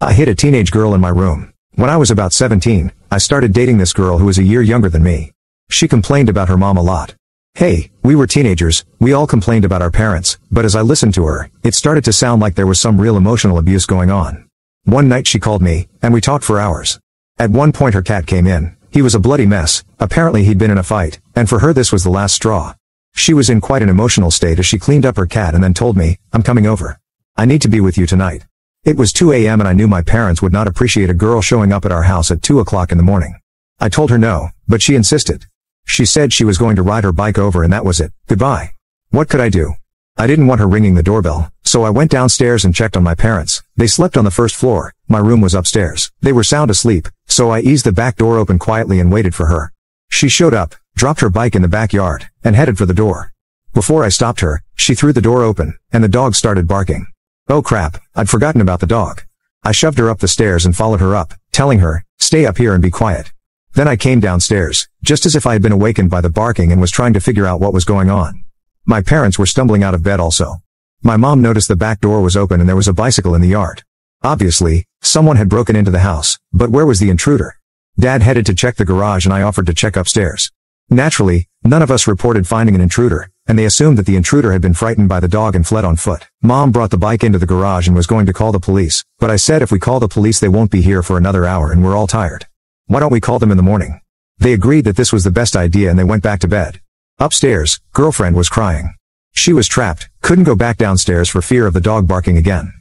I hid a teenage girl in my room. When I was about 17, I started dating this girl who was a year younger than me. She complained about her mom a lot. Hey, we were teenagers, we all complained about our parents, but as I listened to her, it started to sound like there was some real emotional abuse going on. One night she called me, and we talked for hours. At one point her cat came in. He was a bloody mess. Apparently he'd been in a fight, and for her this was the last straw. She was in quite an emotional state as she cleaned up her cat and then told me, "I'm coming over. I need to be with you tonight." It was 2 a.m. and I knew my parents would not appreciate a girl showing up at our house at 2 o'clock in the morning. I told her no, but she insisted. She said she was going to ride her bike over and that was it. Goodbye. What could I do? I didn't want her ringing the doorbell, so I went downstairs and checked on my parents. They slept on the first floor. My room was upstairs. They were sound asleep, so I eased the back door open quietly and waited for her. She showed up, dropped her bike in the backyard, and headed for the door. Before I stopped her, she threw the door open, and the dog started barking. Oh crap, I'd forgotten about the dog. I shoved her up the stairs and followed her up, telling her, "Stay up here and be quiet." Then I came downstairs, just as if I had been awakened by the barking and was trying to figure out what was going on. My parents were stumbling out of bed also. My mom noticed the back door was open and there was a bicycle in the yard. Obviously, someone had broken into the house, but where was the intruder? Dad headed to check the garage and I offered to check upstairs. Naturally, none of us reported finding an intruder, and they assumed that the intruder had been frightened by the dog and fled on foot. Mom brought the bike into the garage and was going to call the police, but I said if we call the police they won't be here for another hour and we're all tired. Why don't we call them in the morning? They agreed that this was the best idea and they went back to bed. Upstairs, girlfriend was crying. She was trapped, couldn't go back downstairs for fear of the dog barking again.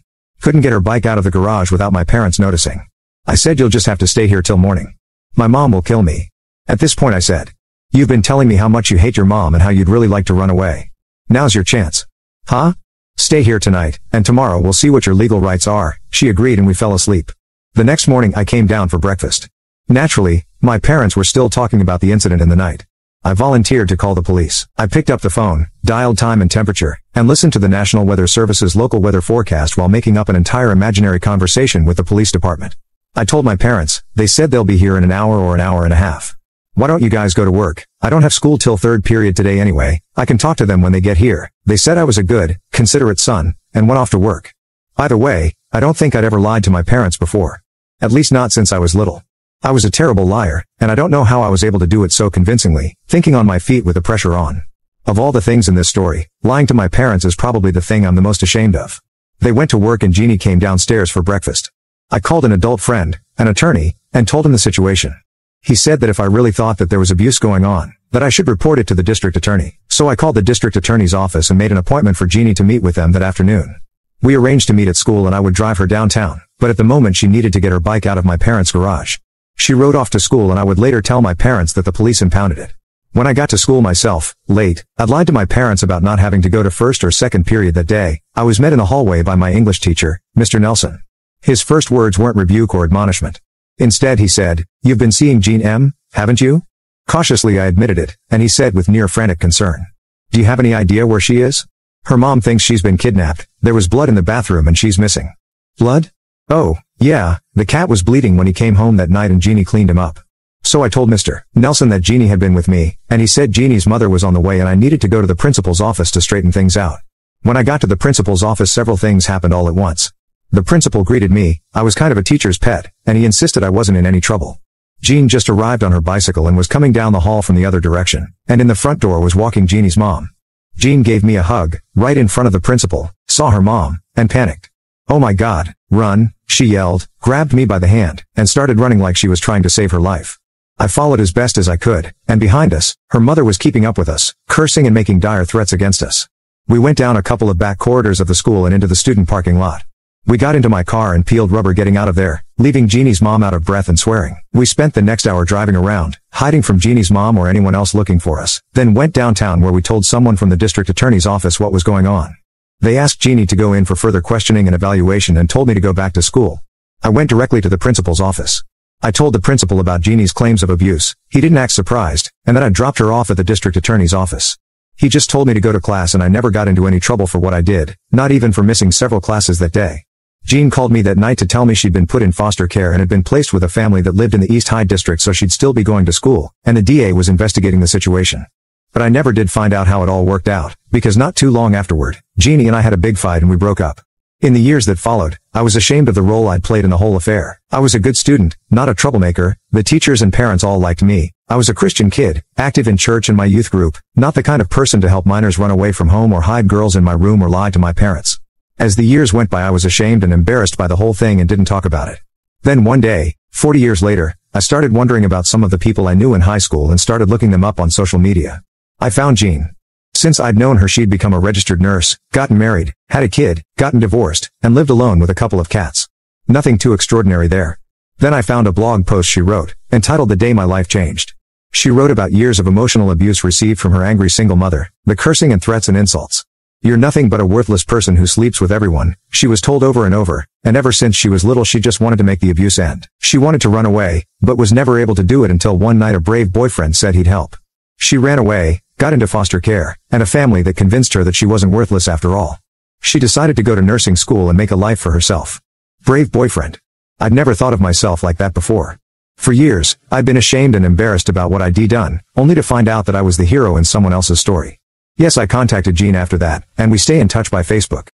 Couldn't get her bike out of the garage without my parents noticing. I said you'll just have to stay here till morning. My mom will kill me. At this point I said, "You've been telling me how much you hate your mom and how you'd really like to run away. Now's your chance." "Huh? Stay here tonight, and tomorrow we'll see what your legal rights are." She agreed and we fell asleep. The next morning I came down for breakfast. Naturally, my parents were still talking about the incident in the night. I volunteered to call the police. I picked up the phone, dialed time and temperature, and listened to the National Weather Service's local weather forecast while making up an entire imaginary conversation with the police department. I told my parents. They said they'll be here in an hour or an hour and a half. "Why don't you guys go to work? I don't have school till third period today anyway. I can talk to them when they get here." They said I was a good, considerate son, and went off to work. Either way, I don't think I'd ever lied to my parents before. At least not since I was little. I was a terrible liar, and I don't know how I was able to do it so convincingly, thinking on my feet with the pressure on. Of all the things in this story, lying to my parents is probably the thing I'm the most ashamed of. They went to work and Jeannie came downstairs for breakfast. I called an adult friend, an attorney, and told him the situation. He said that if I really thought that there was abuse going on, that I should report it to the district attorney. So I called the district attorney's office and made an appointment for Jeannie to meet with them that afternoon. We arranged to meet at school and I would drive her downtown, but at the moment she needed to get her bike out of my parents' garage. She rode off to school and I would later tell my parents that the police impounded it. When I got to school myself, late, I'd lied to my parents about not having to go to first or second period that day. I was met in the hallway by my English teacher, Mr. Nelson. His first words weren't rebuke or admonishment. Instead he said, "You've been seeing Jean M., haven't you?" Cautiously I admitted it, and he said with near frantic concern, "Do you have any idea where she is? Her mom thinks she's been kidnapped. There was blood in the bathroom and she's missing." "Blood?" "Oh, yeah, the cat was bleeding when he came home that night and Jeannie cleaned him up." So I told Mr. Nelson that Jeannie had been with me, and he said Jeannie's mother was on the way and I needed to go to the principal's office to straighten things out. When I got to the principal's office several things happened all at once. The principal greeted me. I was kind of a teacher's pet, and he insisted I wasn't in any trouble. Jean just arrived on her bicycle and was coming down the hall from the other direction, and in the front door was walking Jeannie's mom. Jean gave me a hug, right in front of the principal, saw her mom, and panicked. "Oh my God, run," she yelled, grabbed me by the hand, and started running like she was trying to save her life. I followed as best as I could, and behind us, her mother was keeping up with us, cursing and making dire threats against us. We went down a couple of back corridors of the school and into the student parking lot. We got into my car and peeled rubber getting out of there, leaving Jeannie's mom out of breath and swearing. We spent the next hour driving around, hiding from Jeannie's mom or anyone else looking for us, then went downtown where we told someone from the district attorney's office what was going on. They asked Jeannie to go in for further questioning and evaluation and told me to go back to school. I went directly to the principal's office. I told the principal about Jeannie's claims of abuse. He didn't act surprised, and that I dropped her off at the district attorney's office. He just told me to go to class and I never got into any trouble for what I did, not even for missing several classes that day. Jean called me that night to tell me she'd been put in foster care and had been placed with a family that lived in the East Hyde district so she'd still be going to school, and the DA was investigating the situation. But I never did find out how it all worked out, because not too long afterward, Jeannie and I had a big fight and we broke up. In the years that followed, I was ashamed of the role I'd played in the whole affair. I was a good student, not a troublemaker, the teachers and parents all liked me. I was a Christian kid, active in church and my youth group, not the kind of person to help minors run away from home or hide girls in my room or lie to my parents. As the years went by, I was ashamed and embarrassed by the whole thing and didn't talk about it. Then one day, 40 years later, I started wondering about some of the people I knew in high school and started looking them up on social media. I found Jean. Since I'd known her, she'd become a registered nurse, gotten married, had a kid, gotten divorced, and lived alone with a couple of cats. Nothing too extraordinary there. Then I found a blog post she wrote, entitled "The Day My Life Changed." She wrote about years of emotional abuse received from her angry single mother, the cursing and threats and insults. "You're nothing but a worthless person who sleeps with everyone," she was told over and over, and ever since she was little she just wanted to make the abuse end. She wanted to run away, but was never able to do it until one night a brave boyfriend said he'd help. She ran away, got into foster care, and a family that convinced her that she wasn't worthless after all. She decided to go to nursing school and make a life for herself. Brave boyfriend. I'd never thought of myself like that before. For years, I'd been ashamed and embarrassed about what I'd done, only to find out that I was the hero in someone else's story. Yes, I contacted Jean after that, and we stay in touch by Facebook.